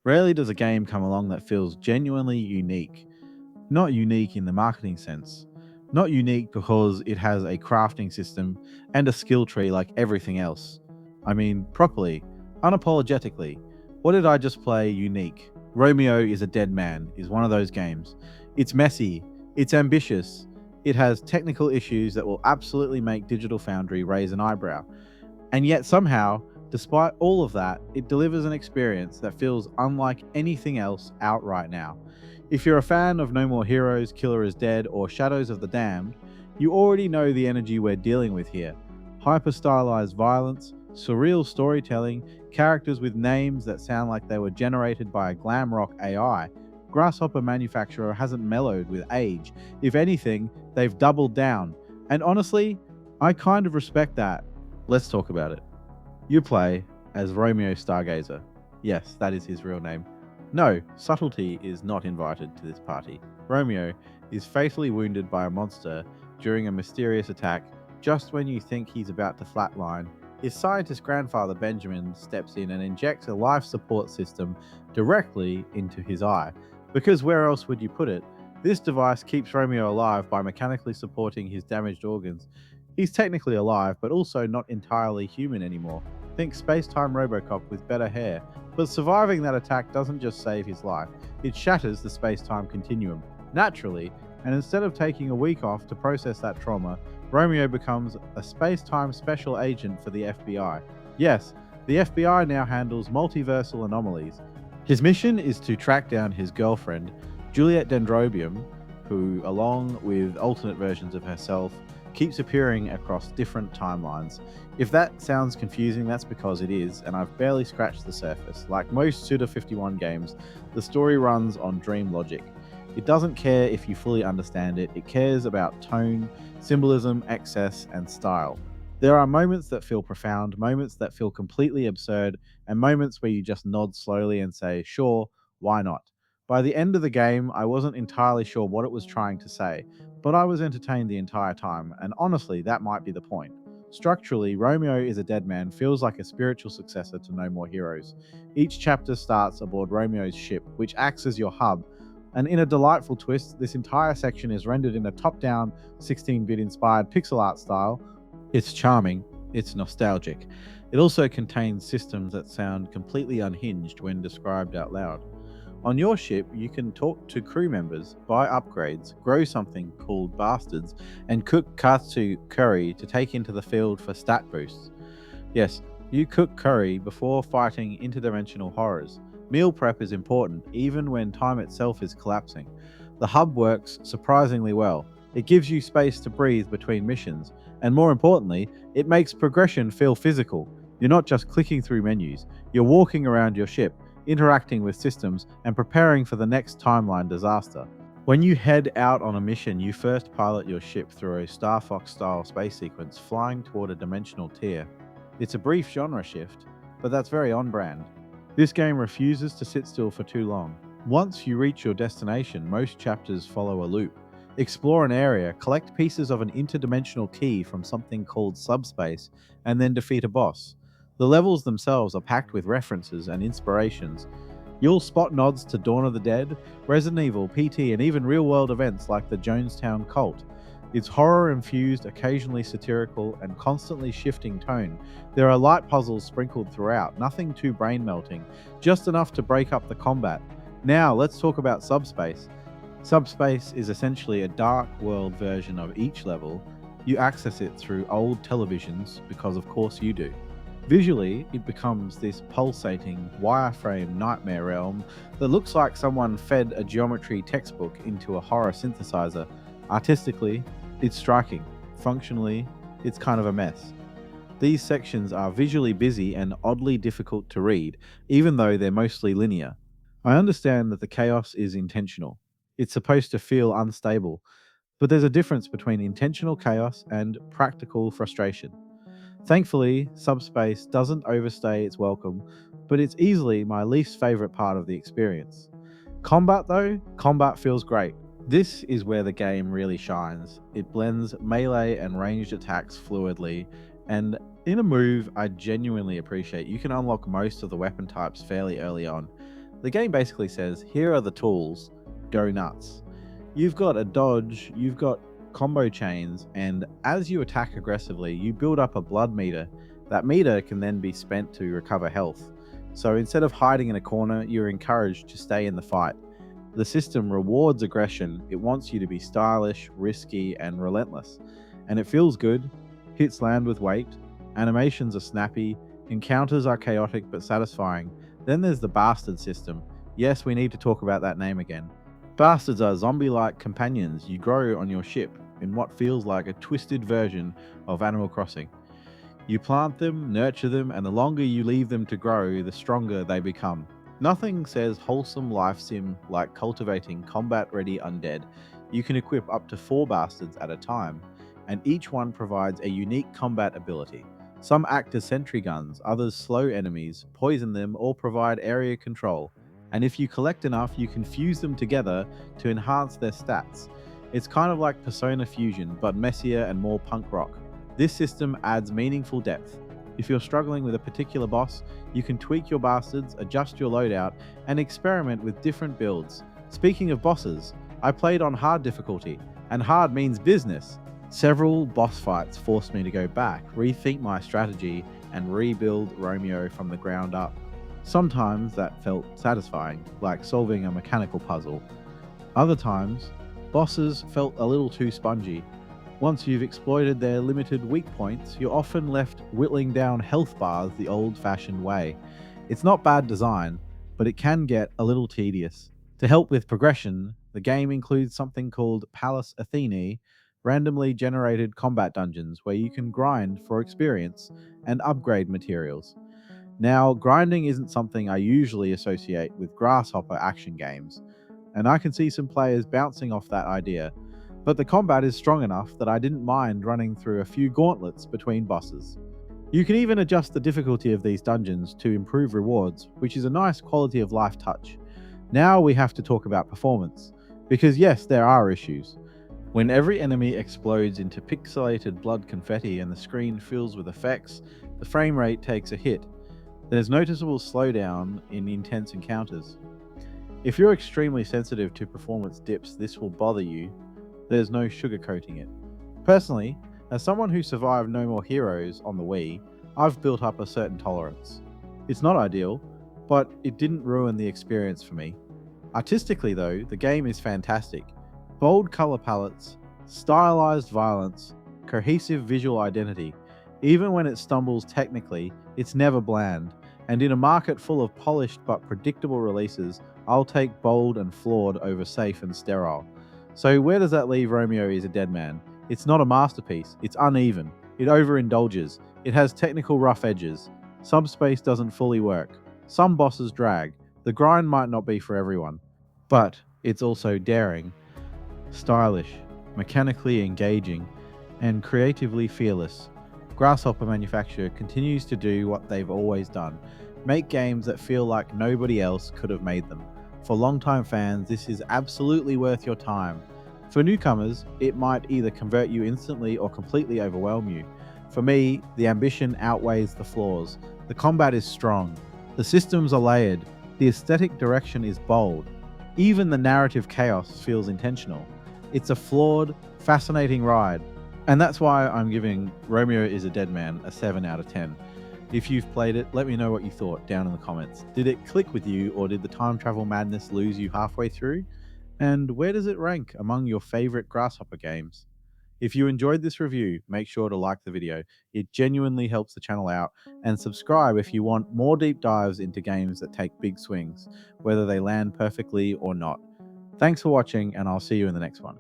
Rarely does a game come along that feels genuinely unique. Not unique in the marketing sense. Not unique because it has a crafting system and a skill tree like everything else. I mean, properly, unapologetically. What did I just play unique? Romeo is a Dead Man is one of those games. It's messy, it's ambitious, it has technical issues that will absolutely make Digital Foundry raise an eyebrow. And yet, somehow, despite all of that, it delivers an experience that feels unlike anything else out right now. If you're a fan of No More Heroes, Killer is Dead, or Shadows of the Damned, you already know the energy we're dealing with here. Hyper-stylized violence, surreal storytelling, characters with names that sound like they were generated by a glam rock AI. Grasshopper Manufacturer hasn't mellowed with age. If anything, they've doubled down. And honestly, I kind of respect that. Let's talk about it. You play as Romeo Stargazer. Yes, that is his real name. No, subtlety is not invited to this party. Romeo is fatally wounded by a monster during a mysterious attack just when you think he's about to flatline. His scientist grandfather Benjamin steps in and injects a life support system directly into his eye. Because where else would you put it? This device keeps Romeo alive by mechanically supporting his damaged organs. He's technically alive, but also not entirely human anymore. Think space-time Robocop with better hair. But surviving that attack doesn't just save his life, it shatters the space-time continuum, naturally, and instead of taking a week off to process that trauma, Romeo becomes a space-time special agent for the FBI. Yes, the FBI now handles multiversal anomalies. His mission is to track down his girlfriend, Juliet Dendrobium, who, along with alternate versions of herself, keeps appearing across different timelines. If that sounds confusing, that's because it is, and I've barely scratched the surface. Like most Suda51 games, the story runs on dream logic. It doesn't care if you fully understand it, it cares about tone, symbolism, excess, and style. There are moments that feel profound, moments that feel completely absurd, and moments where you just nod slowly and say, sure, why not? By the end of the game, I wasn't entirely sure what it was trying to say, but I was entertained the entire time, and honestly, that might be the point. Structurally, Romeo is a Dead Man feels like a spiritual successor to No More Heroes. Each chapter starts aboard Romeo's ship, which acts as your hub, and in a delightful twist, this entire section is rendered in a top-down, 16-bit inspired pixel art style. It's charming, it's nostalgic. It also contains systems that sound completely unhinged when described out loud. On your ship, you can talk to crew members, buy upgrades, grow something called bastards, and cook katsu curry to take into the field for stat boosts. Yes, you cook curry before fighting interdimensional horrors. Meal prep is important, even when time itself is collapsing. The hub works surprisingly well. It gives you space to breathe between missions, and more importantly, it makes progression feel physical. You're not just clicking through menus, you're walking around your ship, interacting with systems, and preparing for the next timeline disaster. When you head out on a mission, you first pilot your ship through a Star Fox-style space sequence flying toward a dimensional tier. It's a brief genre shift, but that's very on-brand. This game refuses to sit still for too long. Once you reach your destination, most chapters follow a loop. Explore an area, collect pieces of an interdimensional key from something called subspace, and then defeat a boss. The levels themselves are packed with references and inspirations. You'll spot nods to Dawn of the Dead, Resident Evil, PT, and even real-world events like the Jonestown cult. It's horror-infused, occasionally satirical, and constantly shifting tone. There are light puzzles sprinkled throughout, nothing too brain-melting, just enough to break up the combat. Now, let's talk about Subspace. Subspace is essentially a dark world version of each level. You access it through old televisions, because of course you do. Visually, it becomes this pulsating, wireframe nightmare realm that looks like someone fed a geometry textbook into a horror synthesizer. Artistically, it's striking. Functionally, it's kind of a mess. These sections are visually busy and oddly difficult to read, even though they're mostly linear. I understand that the chaos is intentional. It's supposed to feel unstable, but there's a difference between intentional chaos and practical frustration. Thankfully, Subspace doesn't overstay its welcome, but it's easily my least favorite part of the experience. Combat though, combat feels great. This is where the game really shines. It blends melee and ranged attacks fluidly, and in a move I genuinely appreciate, you can unlock most of the weapon types fairly early on. The game basically says, here are the tools, go nuts. You've got a dodge, you've got combo chains, and as you attack aggressively, you build up a blood meter. That meter can then be spent to recover health. So instead of hiding in a corner, you're encouraged to stay in the fight. The system rewards aggression. It wants you to be stylish, risky, and relentless. And it feels good. Hits land with weight. Animations are snappy. Encounters are chaotic but satisfying. Then there's the bastard system. Yes, we need to talk about that name again. Bastards are zombie-like companions you grow on your ship in what feels like a twisted version of Animal Crossing. You plant them, nurture them, and the longer you leave them to grow, the stronger they become. Nothing says wholesome life sim like cultivating combat-ready undead. You can equip up to 4 bastards at a time, and each one provides a unique combat ability. Some act as sentry guns, others slow enemies, poison them, or provide area control. And if you collect enough, you can fuse them together to enhance their stats. It's kind of like Persona Fusion, but messier and more punk rock. This system adds meaningful depth. If you're struggling with a particular boss, you can tweak your bastards, adjust your loadout, and experiment with different builds. Speaking of bosses, I played on hard difficulty, and hard means business. Several boss fights forced me to go back, rethink my strategy, and rebuild Romeo from the ground up. Sometimes that felt satisfying, like solving a mechanical puzzle. Other times, bosses felt a little too spongy. Once you've exploited their limited weak points, you're often left whittling down health bars the old-fashioned way. It's not bad design, but it can get a little tedious. To help with progression, the game includes something called Palace Athene, randomly generated combat dungeons where you can grind for experience and upgrade materials. Now, grinding isn't something I usually associate with Grasshopper action games, and I can see some players bouncing off that idea, but the combat is strong enough that I didn't mind running through a few gauntlets between bosses. You can even adjust the difficulty of these dungeons to improve rewards, which is a nice quality of life touch. Now we have to talk about performance, because yes, there are issues. When every enemy explodes into pixelated blood confetti and the screen fills with effects, the frame rate takes a hit. There's noticeable slowdown in intense encounters. If you're extremely sensitive to performance dips, this will bother you. There's no sugarcoating it. Personally, as someone who survived No More Heroes on the Wii, I've built up a certain tolerance. It's not ideal, but it didn't ruin the experience for me. Artistically, though, the game is fantastic. Bold color palettes, stylized violence, cohesive visual identity. Even when it stumbles technically, it's never bland. And in a market full of polished but predictable releases, I'll take bold and flawed over safe and sterile. So where does that leave Romeo is a Dead Man? It's not a masterpiece, it's uneven, it overindulges, it has technical rough edges, subspace doesn't fully work, some bosses drag, the grind might not be for everyone, but it's also daring, stylish, mechanically engaging, and creatively fearless. Grasshopper Manufacture continues to do what they've always done, make games that feel like nobody else could have made them. For longtime fans, this is absolutely worth your time. For newcomers, it might either convert you instantly or completely overwhelm you. For me, the ambition outweighs the flaws. The combat is strong. The systems are layered. The aesthetic direction is bold. Even the narrative chaos feels intentional. It's a flawed, fascinating ride. And that's why I'm giving Romeo is a Dead Man a 7 out of 10. If you've played it, let me know what you thought down in the comments. Did it click with you, or did the time travel madness lose you halfway through? And where does it rank among your favorite Grasshopper games? If you enjoyed this review, make sure to like the video. It genuinely helps the channel out, and subscribe if you want more deep dives into games that take big swings, whether they land perfectly or not. Thanks for watching, and I'll see you in the next one.